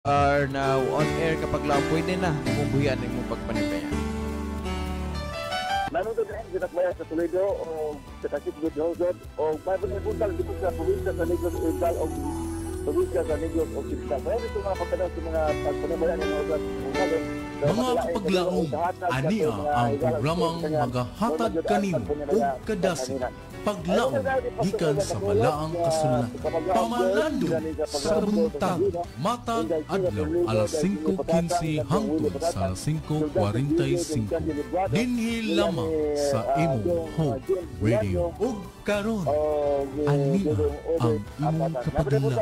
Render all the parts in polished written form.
are now on air kapag lang pwede na bumubuhian ng mong pagpanipaya. Nanonood na sa Takbayan sa Toledo o sa Tasikbud Hosod o Bible Bundal dito sa probinsya sa Negros Oriental o probinsya sa Negros Occidental. Kaya dito mga pagkadaw sa mga pagpanabayan ng mga mga kapaglaong, ania ang programang magahatag kanimo o kadasi. Paglaong, gikan sa balaang kasulatan. Pamalandong sa buntag, matag adlaw, alas 5:15 hangtod sa alas 5:45. Dinhi lamang sa imong Hope Radio. O karon, ania ang imong kapaglaong.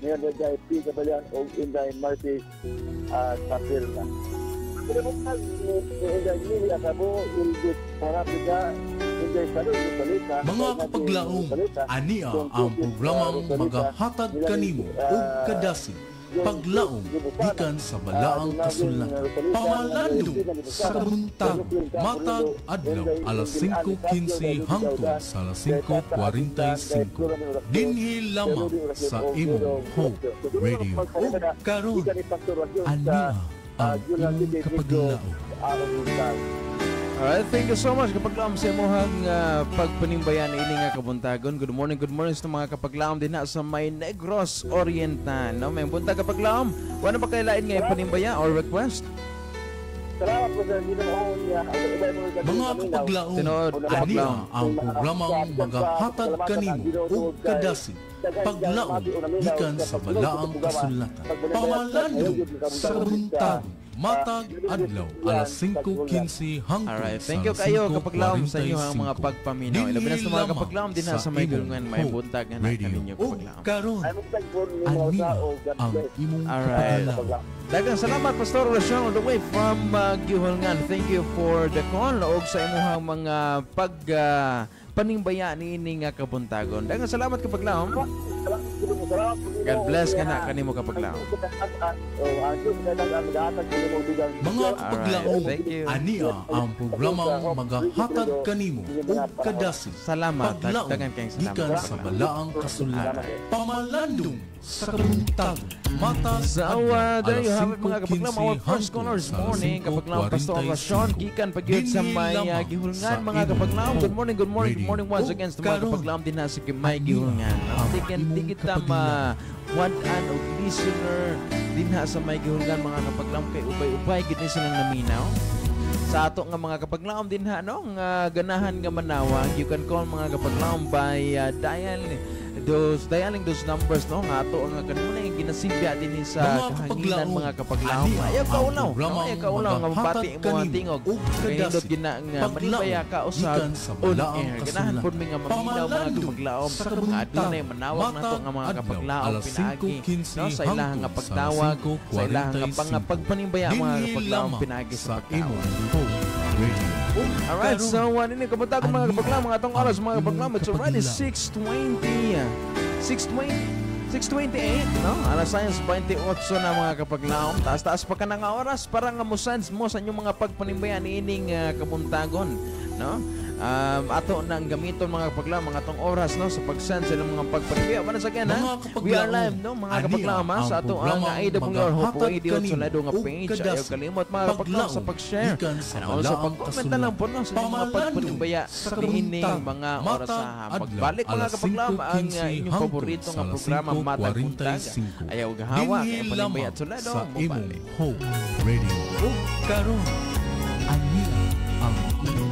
Ngayon na dahil P. Gabalian o Inday Marty Tapir na. Pero kung Inday Mili Akabo, Ilbit Parapika, Inday Salud, Salita, mga kapaglaong, ania ang programang magahatag kanimo o kadasi. Paglaong, gikan sa balaang kasulatan. Pamalandong sa buntag, matag adlaw, alas 5:15 hangtod sa alas 5:45. Dinhi lamang sa imong Hope Radio. O karon, ania ang imong kapaglaong. Alright, thank you so much kapaglaom sa imuhang pagpanimbayan ini nga kabuntagon. Good morning sa mga kapaglaom din na sa may Negros Oriental. No, may buntag kapaglaom. Wala pa kay lain nga panimbaya or request? Salamat po sa ginoon niya. Mga kapaglaong, ania ang programang magahatag kanimo o kadasi. Paglaom, gikan sa balaang kasulatan. Pamalandong sa buntag, matag adlaw, alas 5:15 hangtod. Alright, thank you kayo kapaglaom sa inyo ang mga pagpaminaw. Ilabi na sa mga kapaglaom din na sa may gulungan, may buntag na kaninyo kapaglaom. Karon, ania ang imong kapaglaom. Dagang salamat Pastor Rasyon all the way from Gihulngan. Thank you for the call og sa imuhang mga panimbaya ni ini nga kabuntagon. Dagang salamat kapaglaom. God bless ka na kanimo kapaglaom. Mga kapaglaong, ania ang programang magahatag kanimo o kadasi. Salamat. Paglaong, gikan sa balaang kasulatan. Pamalandong sa buntag, mata sa there you have it mga kapaglaom. Our first callers morning kapaglaom Pastor Rasyon gikan pagyud sa may Gihulngan mga kapaglaom. Good morning once again sa mga kapaglaom din na sa may Gihulngan. Di kita ma-wadaan o listener din na sa may Gihulngan mga kapaglaom kay ubay-ubay gid ni silang naminaw. Sa ato nga mga kapaglaom din ha no nga ganahan nga manawag, you can call mga kapaglaom by dialing those numbers no nga ato nga kanuna yung ginasibya din sa kahanginan mga kapaglaom. Ayaw kaulaw nga mapati mo ang tingog kay hindot gina nga manibaya ka usab on air. Ganahan pud mi nga maminaw mga kapaglaom nga adunay manawag nato nga mga kapaglaom pinaagi no sa ilahang nga pagtawag sa ilahang nga pagpanimbaya mga kapaglaom pinaagi sa pagtawag. Alright, so nini kapunta ko mga kapaglaom mga atong oras mga kapaglaom. It's already 6:28 no? Alas 6:28 na mga kapaglaom. Taas pa ka na nga oras para nga musans mo sa inyong mga pagpanimbayan ni ining kabuntagon no? Ato nang gamiton mga kapaglaom mga atong oras no sa pagsend sa mga pagpanimbayan. Once again we are live no mga kapaglaom sa ato ang AWR Hope Radio Toledo nga page. Ayaw kalimot mga kapaglaom sa pag-share and also pag-comment na lang po no sa mga pagpanimbaya ni ining mga oras sa pagbalik mga kapaglaom ang inyong paborito nga programa Matag Buntag. Ayaw gahawa kay panimbaya Toledo mobalik. Hope Radio. O karon, ania ang imong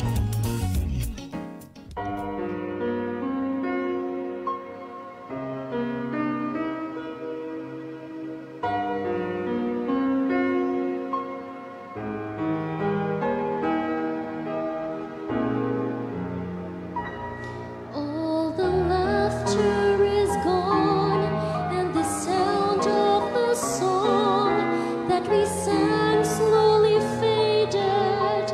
That we sang slowly faded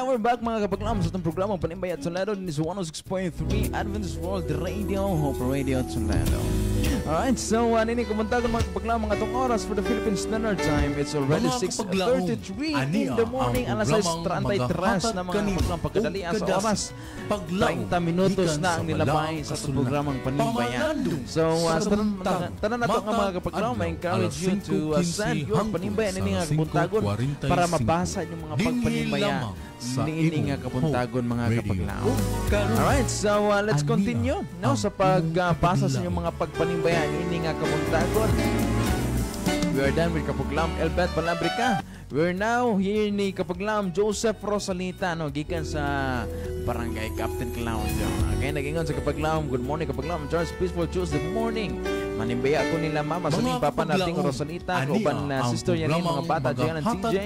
Alright, we're back mga kapaglam sa itong programa Panimbay at Toledo. This is 106.3 Adventist World Radio, Hope Radio Toledo. Alright, so nini kumuntagon mga kapaglam mga itong oras for the Philippine Standard Time. It's already 6:33 in the morning. Alas 6:33 na mga kapaglam pagkadali sa oras. 30 minutos na ang nilabay sa itong programang Panimbayan. So, tanan na ito nga mga kapaglam, I encourage you to send your Panimbayan nini nga kabuntagon para mabasa yung mga pagpanimbayan niini nga kabuntagon mga kapaglaw. Alright, so let's continue no, sa pagbasa sa inyong mga pagpanimbayan niini nga kabuntagon. We are done with Kapaglam Elbet Palabrica. We're now here ni Kapaglam Joseph Rosalita, no, gikan sa Barangay Captain Claudio. Okay, nag-ingon sa Kapaglam. Good morning Kapaglam Charles, peaceful Tuesday morning. Manimbaya ako nila mama sa ning papa nating Rosalita, kauban na sister yan ng mga bata diyan ng TJ.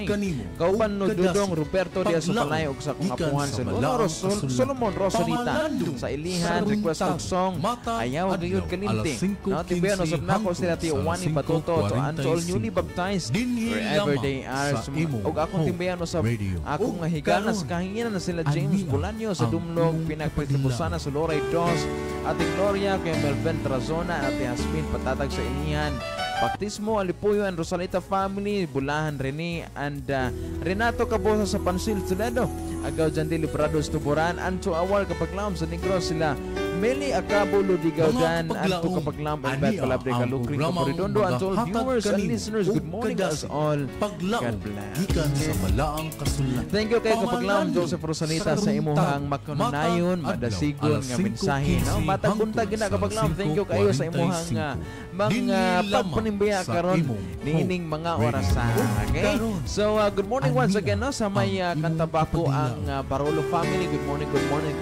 Kauban no Dudong Roberto Diaz sa Palay ug sa kong apuhan sa Solomon Rosalita sa ilihan request ng song Ayaw Gayud Kalimti. No, tibayan usab nako sila ti Wani Patuto to Antol newly baptized wherever they are. Og akong timbayan usab akong nga higala sa kahinginan na sila James Bulanyo sa Dumlog, pinagpagtipusan na sa Loray Dos, Ate Gloria kay Melvin Trazona, Ate Hasmin patatag sa inihan. Baptismo, Alipuyo and Rosalita family, Bulahan Rene and Renato Cabosa sa Pansil Toledo, Agaw Jandi Librados Tuburan, Anto Awal Kapaglam sa Negros sila, Meli Acabo Ludigaudan, Anto Kapaglam and Bad Palabre Kalukring Kaporidondo, and to all viewers and listeners, good morning us all. God bless. Thank you kay Kapaglam Joseph Rosalita sa imuhang makunayon, madasigon nga mensahe. No? Matag buntag gina Kapaglam, thank you kayo sa imuhang mga pagpanimbaya karon niining mga orasan. Okay? So good morning once again no sa may kantabako ang Barolo family. Good morning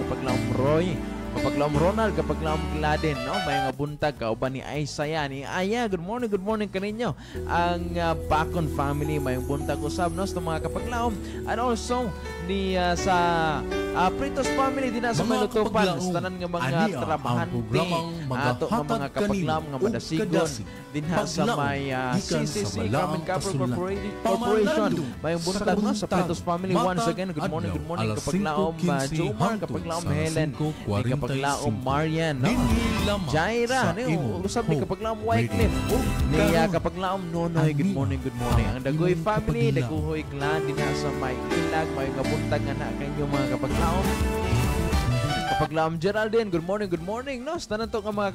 Kapaglam Roy, Kapaglam Ronald, Kapaglam Gladden, no? May nga buntag kauban ni Aisaya ni Aya. Good morning kaninyo. Ang Bacon family may buntag usab no sa mga kapaglaom. And also ni sa Pritos family din sa Malutupan, sa tanan nga mga trabahante ato nga mga kapaglaom nga madasigon din sa may CCC Common Copper Corporation. May buntag no sa Pritos family once again. Good morning kapaglaom Jomar, kapaglaom Helen, ni kapaglaom Marian, no? Jaira, ni usab ni kapaglaom Wycliffe, ni kapaglaom Nonoy. Good morning. Ang Dagoy family, Dagoy clan din sa may ilag, may nga buntag nga na kanyo mga kapaglaom. Kapaglaom Geraldine, good morning, no? Sa tanan to nga mga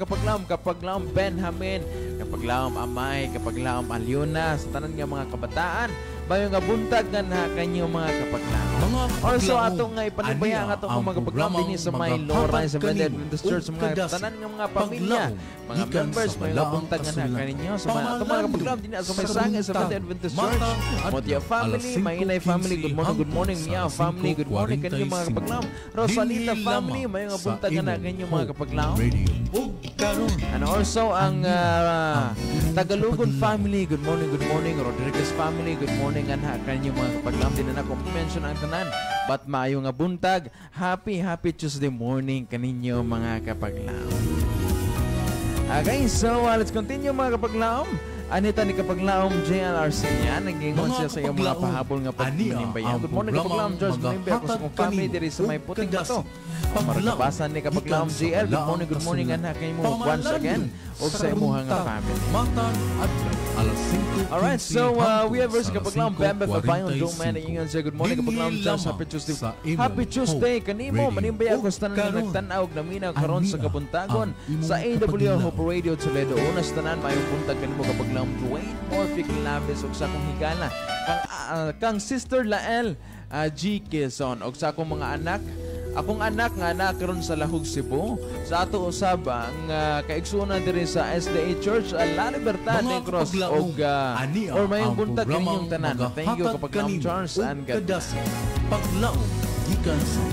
kapaglaom Benjamin, kapaglaom Amay, kapaglaom Aliona, sa tanan nga mga kabataan, bayo nga buntag nga na kanyo mga kapaglaom. Also atong nga ipanibaya nga atong mga kapaglaom din sa may Lawrence Seventh Adventist Church, mga tanan nga mga pamilya, mga members, may nga buntag nga na kanyo sa mga atong mga kapaglaom din sa may Sangay Seventh Adventist Church, Motia family, Mainay family, good morning Mia family, good morning kanyo mga kapaglaom. Rosalita family, may nga buntag nga na kanyo mga kapaglaom. And also ang Tagalugon family, good morning. Rodriguez family, good morning nga kanyo mga kapaglaom. Din na ako mention ang tanan, but maayo nga buntag. Happy Tuesday morning kaninyo mga kapaglaom. Okay, so let's continue mga kapaglaom. Anita ni kapaglaom JLRC niya, nag-ingon siya sa iyong mga pahabol nga pagpanimbaya. Good morning kapaglaom George, manimbaya ako sa kong family diri sa may puting bato. Maratabasan ni kapaglaom JL, good morning nga kayo mo once again o sa imuhang family. Alright, so we have verse kapaglaom Bamba Fabayon Doman, nag-ingon siya, good morning kapaglaom George, Happy Tuesday kanimo, manimbaya ako sa tanan na nagtanaw na minaw karon sa kabuntagon sa AWR Hope Radio Toledo. Una sa tanan, mayong buntag kanimo kapaglaom Dwayne Morphic Labis og sa akong higala kang Sister Lael G. Quezon og sa akong mga anak. Akong anak nga karon sa Lahog Cebu, sa ato usab ang kaigsunan diri sa SDA Church La Libertad Negros og or mayong buntag kaninyong tanan. Thank you kapaglaom Charles and God bless.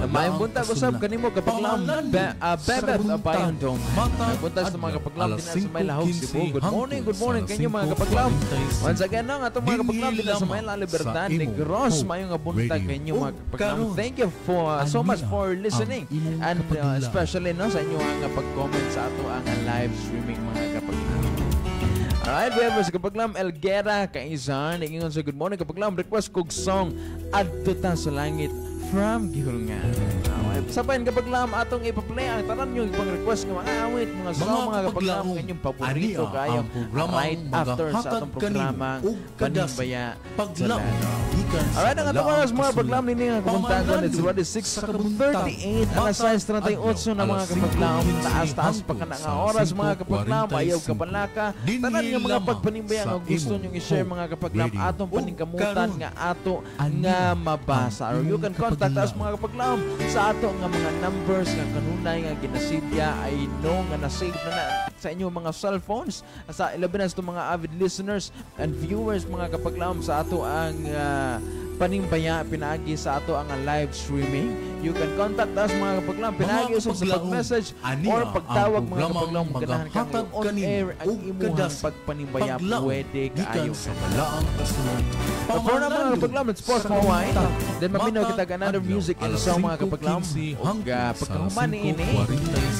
Mayong buntag usab kanimo kapaglaom Bebet Abayon Dome. Mayong buntag sa mga kapaglaom din sa may Lahog Cebu. Good morning kanyo mga kapaglaom. Once again ang atong mga kapaglaom din sa may La Libertad Negros, mayong buntag kanyo mga kapaglaom. Thank you for so much for listening and especially no sa inyo ang pag-comment sa ato ang live streaming mga kapaglaom. Alright, we have sa kapaglaom Elguera Kaizan, nag-ingon sa good morning kapaglaom, request kog song Adto Ta sa Langit from Gihulngan. Sabayan kapag lam atong ipa-play ang tanan nyo ipang request ng mga awit, mga song, mga kapag lam ang inyong paborito kayo right after sa atong programang Panimbaya sa Lano. Alright, ang atong oras mga paglam nini ang kumuntagon, it's already 6:38 alas 6:38 na mga kapaglam, taas-taas pa ka na nga oras mga kapaglam, ayaw kapanlaka tanan nga mga pagpanimbaya nga gusto nyo i-share mga kapaglam atong paningkamutan nga ato nga mabasa, or you can contact us mga kapaglam sa ato nga mga numbers nga kanunay nga ginasidya ay no nga na-save na sa inyong mga cellphones, sa ilabinas to mga avid listeners and viewers mga kapaglam sa ato ang panimbaya pinaagi sa ato ang live streaming. You can contact us mga kapaglam pinaagi usab sa pag-message or pagtawag mga kapaglam ganahan kang on air ang imuhang pagpanimbaya pwede kaayo. But for na mga kapaglam, let's pause for a while. Then maminaw kita another music and song mga kapaglam. Ug pagkahuman ini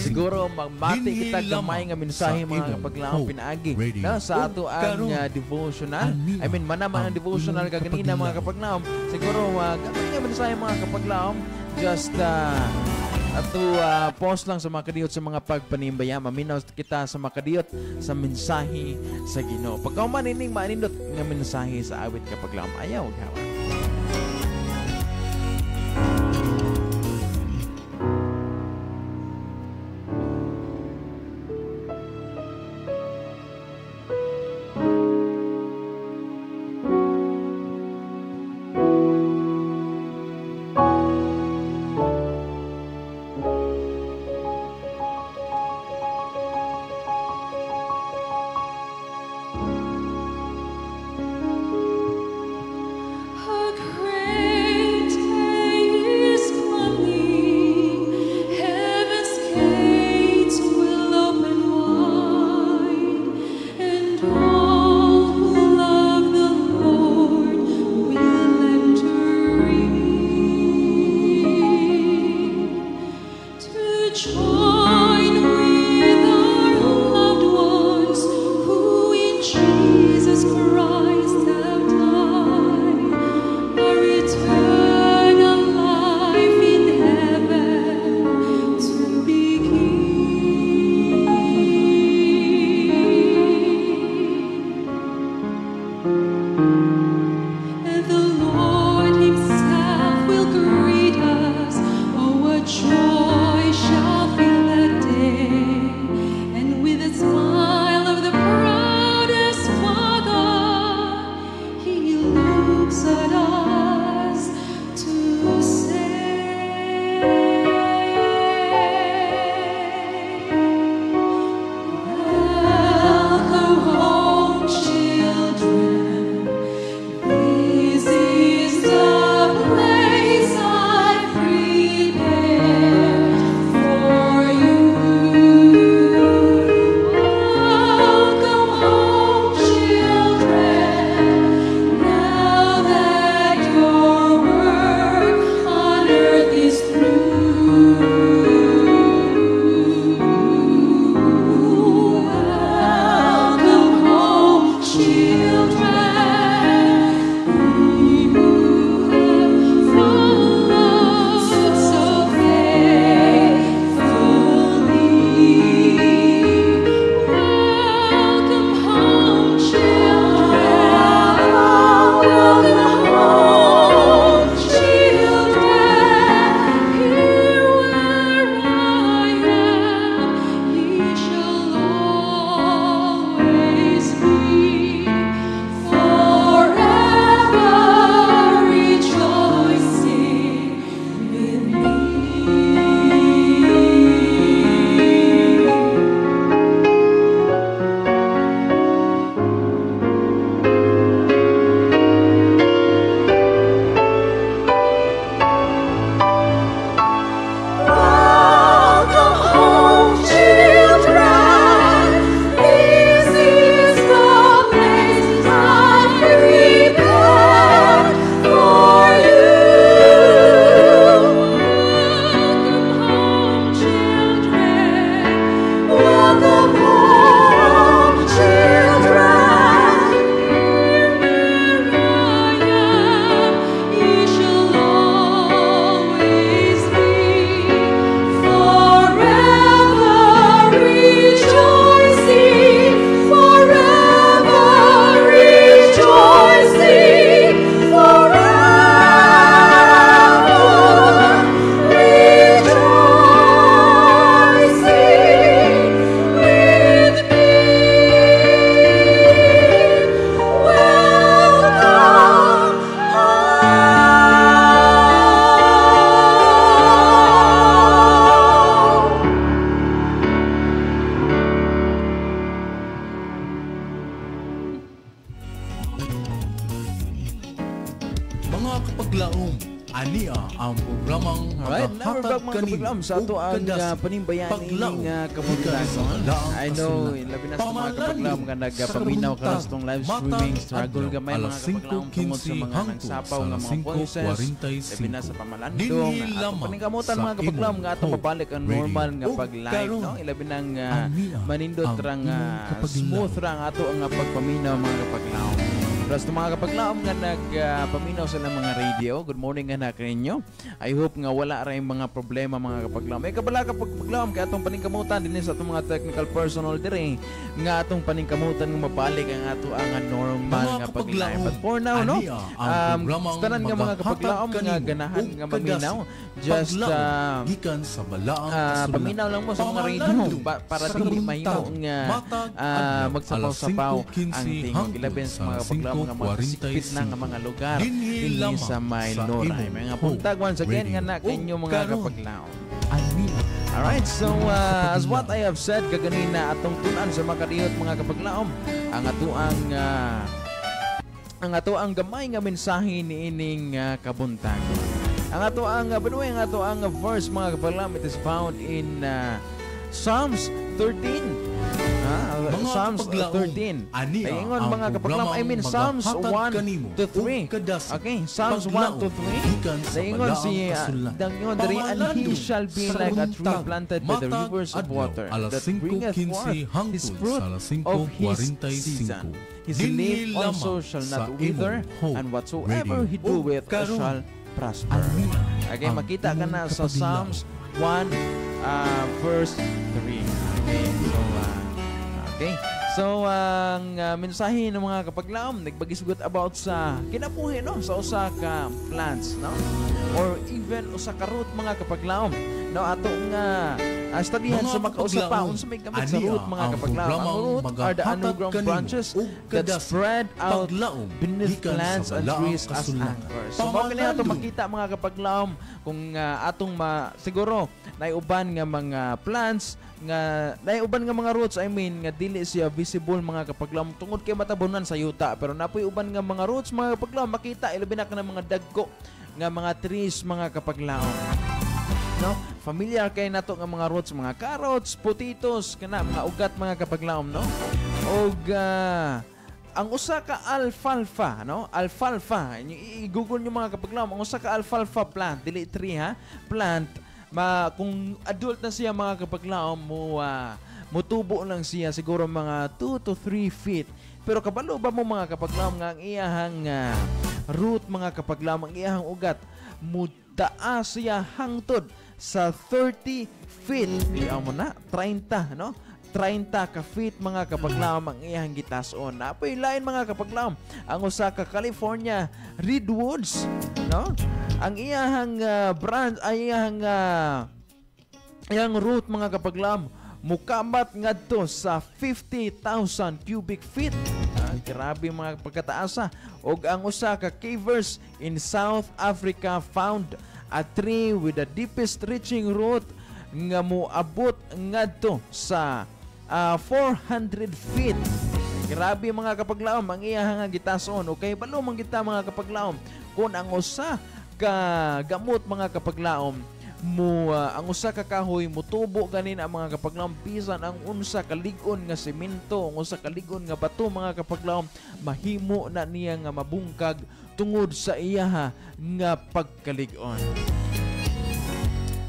siguro magmati kita gamay nga mensahe mga kapaglam pinaagi na sa ato ang devotional. I mean manaman ang devotional kaganina mga kapaglam. Siguro gamay nga mensahe mga kapaglam. Just ato post lang sa mga kadiyot sa mga pagpanimbaya, maminaw kita sa mga kadiyot sa mensahe sa Ginoo. Pagkauman ining maanindot nga mensahe sa awit kapag lang ayaw gawa. kapaglaom, ania ang programang Alright, never back mga kapaglaom sa ato ang panimbayan ining kabuntagon. I know, labi na sa mga kapaglaom nga nagpaminaw ka sa itong live streaming struggle gamay mga kapaglaom tungod sa mga nagsapaw nga mga voices, labi na sa pamalandong, atong paningkamutan mga kapaglaom nga atong mabalik ang normal nga pag-live, no? Ilabi nang manindot rang smooth rang ato ang pagpaminaw mga kapaglaom. Plus mga kapaglaom nga nagpaminaw sa mga radio. Good morning nga na kaninyo. I hope nga wala rin mga problema mga kapaglaom. May kabala kapaglaom kaya atong paningkamutan din sa atong mga technical personnel dire nga atong paningkamutan nga mabalik ang ato ang normal nga pag-live. But for now, no? Tanan nga mga kapaglaom nga ganahan nga maminaw. Just gikan sa balaang paminaw lang mo sa mga radio para dili mahimo nga magsapaw-sapaw ang tingog ilaben sa mga kapaglaom nga magsipit na nga mga lugar dili sa Mayloray. Mga puntag once again nga na kanyo mga kapaglaom. Alright, so as what I have said kaganina atong tunan sa makadiyot mga kapaglaom ang ato ang gamay nga mensahe niining kabuntagon. Ang ato ang verse mga kapaglaom, it is found in Psalms 13. Psalms 13. Ingon mga kapaglaom, I mean Psalms 1 to 3. Okay, Psalms 1 to 3. Ingon si Dangon diri, and he shall be like a tree planted by the rivers of water that bringeth forth his fruit of his season. His leaf also shall not wither, and whatsoever he doeth shall prosper. Okay, makita ka na sa Psalms 1 verse 3. So ang mensahe ng mga kapaglaom nagbagisgot about sa kinabuhi, no, sa usa ka plants, no, or even usa ka root mga kapaglaom, no, atong studyhan sa makausapaon sa may gamit sa root mga kapaglaom. Ang root are the underground branches that spread out beneath plants and trees as anchors. So mao kini ato makita mga kapaglaom kung atong siguro naiuban nga mga plants nga naiuban nga mga roots, I mean nga dili siya visible mga kapaglaom tungod kay matabunan sa yuta, pero napoy uban nga mga roots mga kapaglaom makita ilabi na ka ng mga dagko nga mga trees mga kapaglaom. No, familiar kay nato nga mga roots, mga carrots, potatoes, kana mga ugat mga kapaglaom, no? Og ang usa ka alfalfa, no? Alfalfa, i-google niyo mga kapaglaom, ang usa ka alfalfa plant, dili tree ha, plant. Kung adult na siya mga kapaglaom mutubo lang siya siguro mga 2 to 3 feet. Pero kabalo ba mo mga kapaglaom nga ang iyahang root mga kapaglaom, ang iyahang ugat mutaas siya hangtod sa 30 feet. Iyaw mo na 30, no? 30 ka feet mga kapaglaom ang iyahang gitason. Napoy lain mga kapaglaom ang usa ka California redwoods, no? Ang iyahang branch ay iyang root mga kapaglaom mukamat ngadto sa 50,000 cubic feet. Grabe mga pagkataasa. Og ang usa ka cavers in South Africa found a tree with the deepest reaching root nga moabot ngadto sa 400 feet. Grabe mga kapaglaom ang iyahang gitason. Okay, balo man kita mga kapaglaom kung ang usa ka gamot mga kapaglaom ang usa ka kahoy mutubo ganin ang mga kapaglaom bisan ang unsa kalig-on nga semento, ang usa kalig-on nga bato mga kapaglaom mahimo na niya nga mabungkag tungod sa iyaha nga pagkalig-on.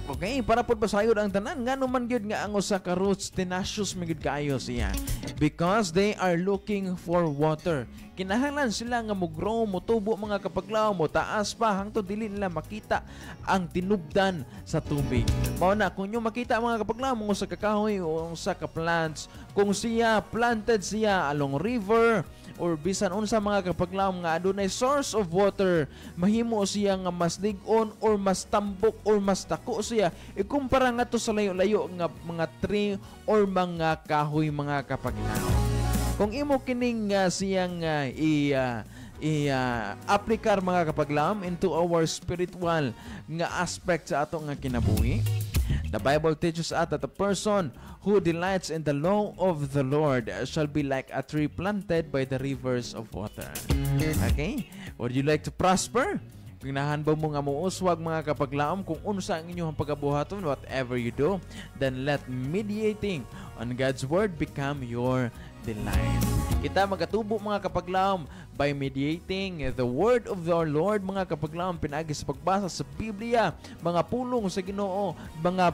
Okay, para pod basayod ang tanan ngano man gyud nga ang usa ka roots tenacious magid kaayo siya because they are looking for water. Kinahanglan sila nga mo-grow, mo-tubo mga kapaglaom, mo taas pa hangtod dili nila makita ang tinubdan sa tubig. Mao na kung nyo makita mga kapaglaom usa ka kahoy o usa ka plants, kung siya planted siya along river or bisan unsa mga kapaglaom nga adunay source of water, mahimo siya nga mas lig-on or mas tambok or mas dako siya ikumpara nga to sa layo-layo nga mga tree or mga kahoy mga kapaglaom. Kung imo kining siyang aplikar mga kapaglaom into our spiritual nga aspect sa ato nga kinabuhi, the Bible teaches us that a person who delights in the law of the Lord shall be like a tree planted by the rivers of water. Okay? Would you like to prosper? Ganahan ba mo nga muuswag mga kapaglaom kung unsa ang inyong pagabuhaton, whatever you do, then let meditating on God's Word become your delight. Kita magatubo mga kapaglaom by meditating the Word of our Lord, mga kapaglaom, pinagi sa pagbasa sa Biblia, mga pulong sa Ginoo, mga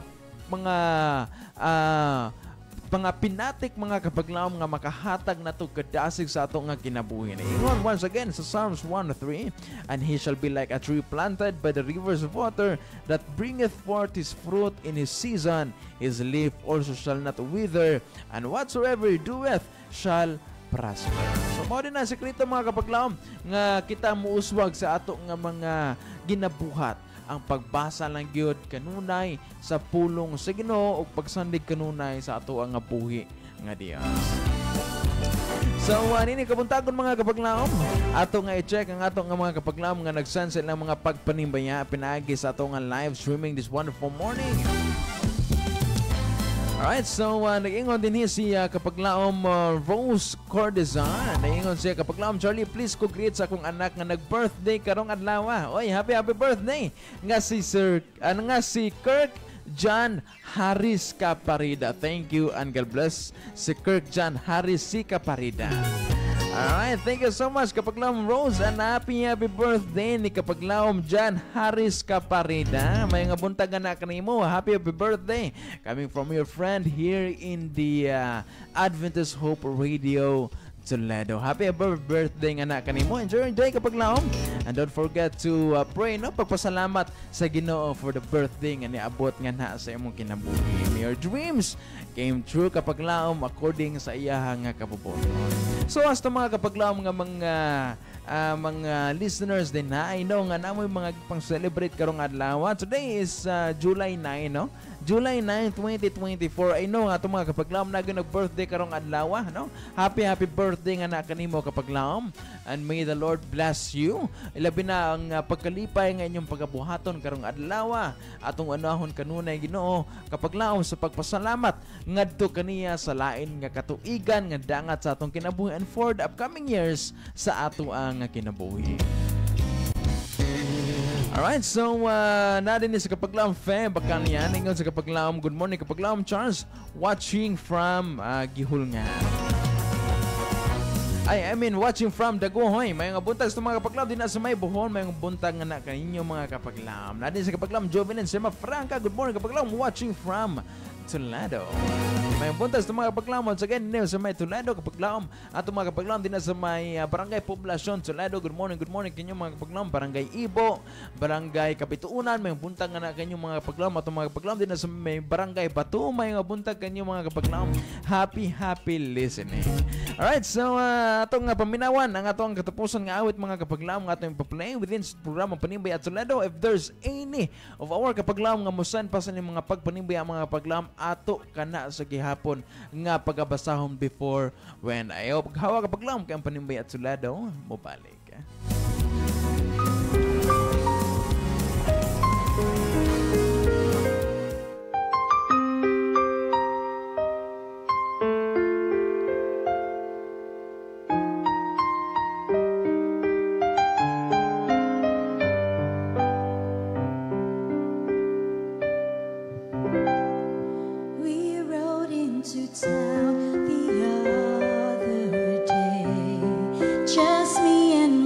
pinatik mga kapaglaom nga makahatag na to kadasig sa ato nga kinabuhi. Ingon once again sa Psalms 1:3, and he shall be like a tree planted by the rivers of water that bringeth forth his fruit in his season. His leaf also shall not wither, and whatsoever he doeth shall prosper. So mao din ang sekreto mga kapaglaom nga kita muuswag sa ato nga mga ginabuhat, ang pagbasa lang gyud kanunay sa pulong sa Ginoo ug pagsandig kanunay sa ato ang buhi nga Dios. So nini kabuntagon mga kapaglaom, ato nga i-check ang ato nga mga kapaglaom nga nag-send sa ilang mga pagpanimbaya pinaagi sa ato nga live streaming this wonderful morning. Alright, so nag-ingon din si kapaglaom Rose Cordezan. Nag-ingon siya, kapaglaom Charlie, please ko greet sa akong anak nga nag-birthday karong adlaw. Oy, happy birthday nga si Kirk John Harris Caparida. Thank you and God bless si Kirk John Harris si Caparida. Alright, thank you so much kapaglaom Rose, and happy birthday ni kapaglaom John Harris Caparida. May nga buntag na kanimo, happy birthday coming from your friend here in the Adventist Hope Radio Toledo. Happy birthday nga na kanimo. Enjoy kapaglaom, and don't forget to pray, no, pagpasalamat sa Ginoo for the birthday nga niabot nga na sa imong kinabuhi. May your dreams came true kapaglaom according sa iyaha nga kabubuton. So hasta mga kapaglaom nga mga listeners din na, I know nga namoy mga pang-celebrate karong adlaw. Today is July 9, no? July 9, 2024. I know nga itong mga kapaglaom na nag-birthday karong adlaw, no? Happy birthday nga na kanimo kapaglaom, and may the Lord bless you. Ilabi na ang pagkalipay nga inyong pagabuhaton karong adlaw. Atong anahon kanunay Ginoo kapaglaom sa pagpasalamat ngadto kaniya sa lain nga katuigan nga dangat sa atong kinabuhi and for the upcoming years sa ato ang kinabuhi. Alright, so narin sa kapaglaom Fe Bakalian. Ingon sa kapaglaom, good morning kapaglaom Charles, watching from Gihulngan. I mean watching from Daguhoy. May nga buntag sa mga kapaglaom din na sa may buhon. May nga buntag nga na kaninyo mga kapaglaom. Narin sa kapaglaom Jovelyn Sema Franca, good morning kapaglaom, watching from Toledo. May buntag sa mga kapaglaom once again sa may Toledo kapaglaom. Ato mga kapaglaom din na sa may Barangay Poblasyon Toledo. Good morning kinyo mga kapaglaom. Barangay Ibo, Barangay Kapituunan, may buntag nga na kanyo mga kapaglaom. Ato mga kapaglaom din na sa may Barangay Batu, may buntag kanyo mga kapaglaom. Happy listening. Alright, so atong paminawan ang atong katapusan nga awit mga kapaglaom nga atong ipa-play within sa programa Panimbay at Toledo. If there's any of our kapaglaom nga musan pa sa mga pagpanimbay ang mga kapaglaom, ato kana sa gihapon nga pagabasahon before when ayo paghawa kapaglaom kay ang Panimbay at Toledo mo balik. Town the other day, just me and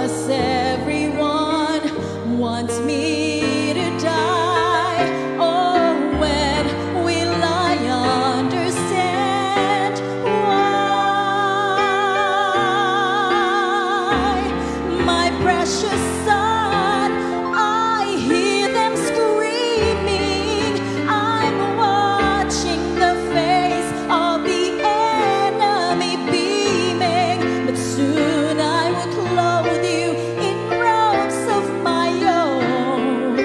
'cause everyone wants me to die. Oh, when will I understand why? My precious son, I hear them screaming. I'm watching the face of the enemy beaming, but soon I will clothe you in robes of my own.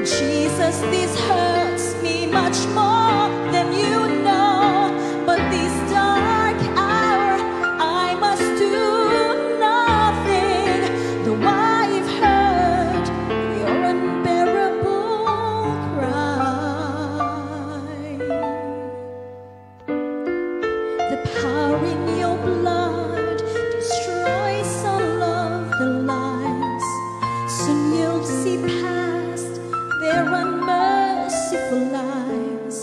Jesus, this hurts me much more than you know, but this dark hour I must do nothing, though I've heard your unbearable cry. The power in your blood destroys all of the lies. Soon you'll see past their unmerciful lies.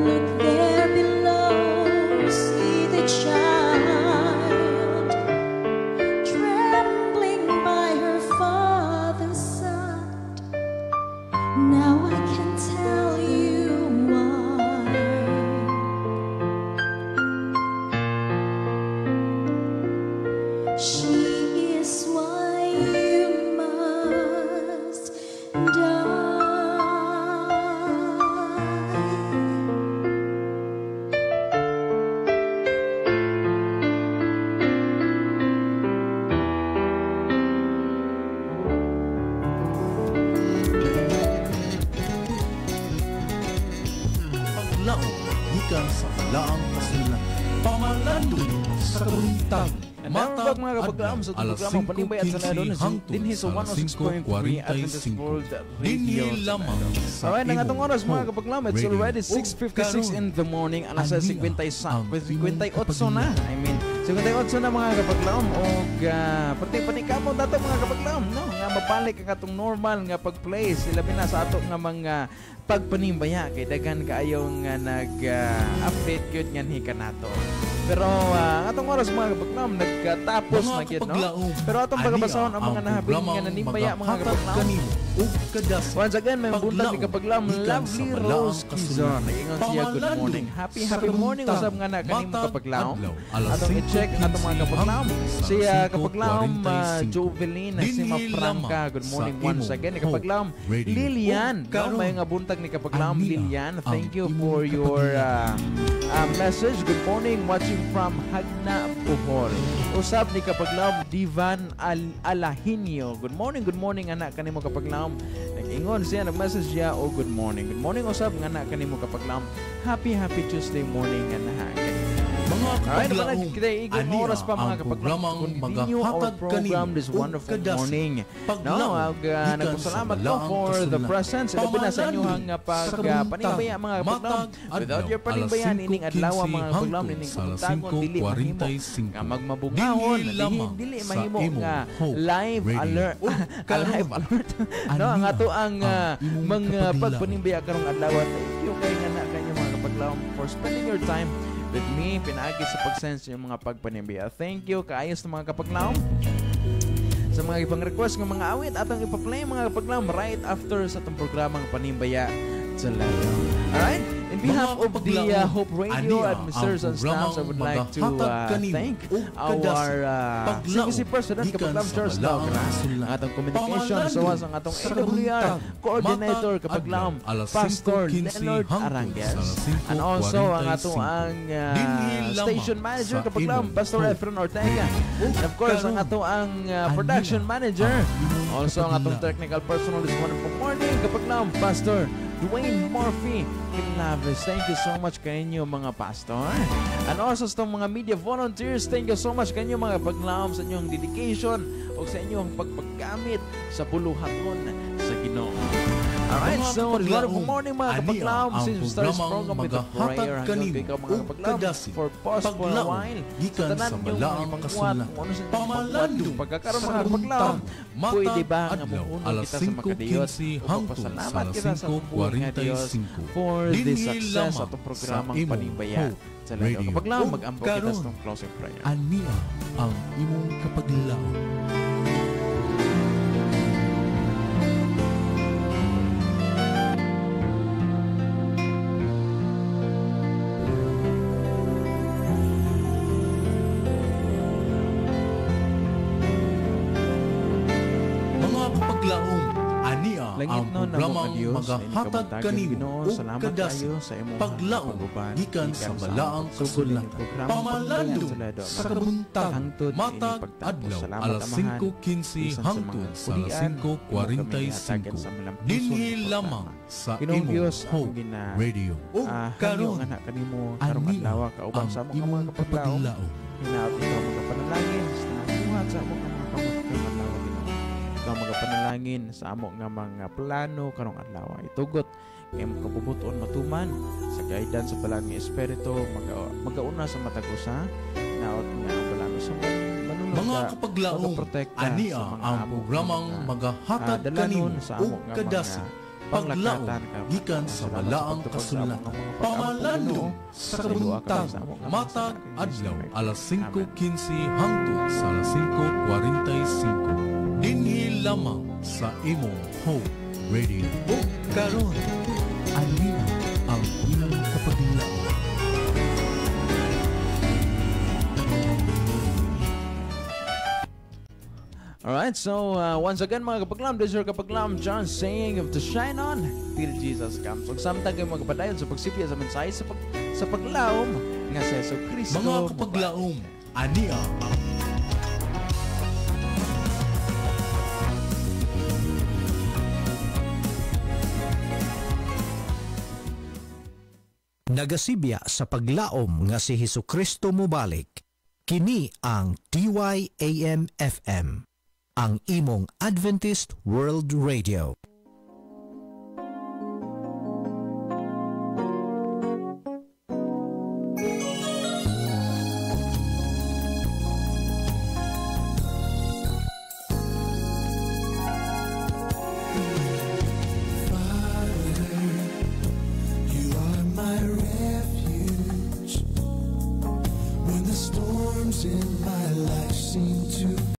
Look there below, see the child trembling by her father's side. Now I can tell you why. She is why you must die. Paglaom, gikan sa balaang kasulatan. Pamalandong sa kabuntag. And never back mga kapaglaam sa programang Panimbay at Sanadon din sa 106.3 Adventist World Radio. Alright, ang atong oras mga kapaglaam, it's already 6:56 in the morning. Alas 58 na. I mean, 58 na mga kapaglaam. O pati ka mo dato mga kapaglaam, no? Nga mapalik ang atong normal nga pag-play. Sila na sa ato nga mga pagpanimbaya kay daghan kaayo nga nag-update gyud nga hika nato. Pero atong oras mga kapaglaam nagkatapos na gyud, no? Pero atong pagabasahon ang mga nahabing nga nanimbaya mga kapaglaam. Once again, may buntag ni kapaglaam Lovely Rose Quizon. Nag-ingon siya good morning. Happy morning usab nga na kanimo kapaglaam. Atong i-check atong mga kapaglaam. Siya kapaglaam Jovelyn Sima Franca. Good morning once again. Kapaglaam Lilian, no? May nga buntag ni kapaglaam Lilian. Thank you for your message. Good morning, watching from Hagna, Bohol. Usab ni kapaglaam Divan Alahinio. Good morning anak kanimo kapaglaam. Nag-ingon siya, nag-message siya, oh good morning usab nga anak kanimo kapaglaam. Happy Tuesday morning anak. Alright, kita igong oras pa mga kapaglaam. Continue our program this wonderful morning. No, nagpasalamat ko for the presence. Ilabi na sa inyong pagpanimbaya mga kapaglaam. Without your panimbayan, ining adlaw mga kapaglaam, ining kapuntagon, dili mahimo nga magmabungahon, dili mahimo nga live alert. Live alert. No, ang ato ang mga pagpanimbaya karong adlaw. Thank you kay nga na kanyo mga kapaglaam for spending your time with me, pinaagi sa pag-sense yung mga pagpanimbaya. Thank you, kaayos na mga kapaglaom. Sa mga ibang request ng mga awit, atong ipa-play mga kapaglaom right after sa itong programang Panimbaya sa Lalo. Alright? In behalf of the Hope Radio administrators and staffs, I would like to thank our CBC President, Kapaglaam Charles Lagra, ang atong communication, so as ang atong AWR Coordinator, Kapaglaam Pastor Leonard Arangues, and also ang atong Station Manager, Kapaglaam Pastor Efren Ortega, and of course ang atong Production Manager, also ang atong Technical Personnel this wonderful morning, Kapaglaam Pastor Dwayne Murphy Kinlaves. Thank you so much kanyo mga pastor. And also sa mga media volunteers, thank you so much kanyo mga paglaom sa inyong dedication o sa inyong pagpaggamit sa buluhaton sa Ginoo. Alright, so this wonderful morning mga kapaglaom. Since we start this program with a prayer, hanggang ikaw mga kapaglaom for pause for a while. Sa tanan nyo mga ipangkuwat kung ano sa inyong pagkuwat. Pagkakaroon mga kapaglaom, pwede ba nga mapuno kita sa makadiyot o pagpasalamat kita sa buong nga Diyos for the success sa itong programang Panimbaya sa Lalo. Kapaglaom, mag-ampo kita sa itong closing prayer. Ania ang imong kapaglaom. Langit ang nun, programang namo ka Diyos, magahatag ay kanimo Ginoo, og salamat kadasi kayo sa imong paglaom pag-uban, gikan sa among balaang pagsugod kasulatan. ng programa, Pamalandong pagbayan sa kabuntagan, hangtod matag ini pagtapos. adlaw Salamat, alas Amahan. 5:15 Bisan sa hangtod mga sa alas pulian, imo kami 5:45. sa malang puso Dinhi ng lamang programa. sa Ginoong imong Diyos, Hope ang gina Radio. O hangyo karon nga na kanimo karong ani adlaw kauban ang sa among imong mga kapaglaom. kapaglaom. Hinaot ikaw mga panalangin sa buhat sa among mga kapaglaom adlaw Ginoo. Ikaw mga panalangin sa among nga mga plano karong adlaw. Itugot kay mo kabubuton matuman sa guidance sa balang nga espiritu magauna sa matag usa. Hinaot nga ang balano sa manunod Mga kapaglaom, ania ang programang magahatag kanimo og kadasi paglaom gikan sa balaang kasulatan. Pamalandong sa kabuntagan, matag adlaw alas 5:15 hangtod sa alas 5:45. Dinhi lamang sa imong Hope Radio. O karon, ania ang imong kapaglaom. Alright, so once again mga kapaglam, this is your kapaglam, John saying of to shine on till Jesus comes. So samtang kayo magpadayon sa pagsipya sa mensahe sa paglaom nga sa Yesu Kristo. Mga kapaglaom, ania ang nagasibya sa paglaom nga si Hesukristo mobalik. Kini ang DYAM FM, ang imong Adventist World Radio. In my life seem to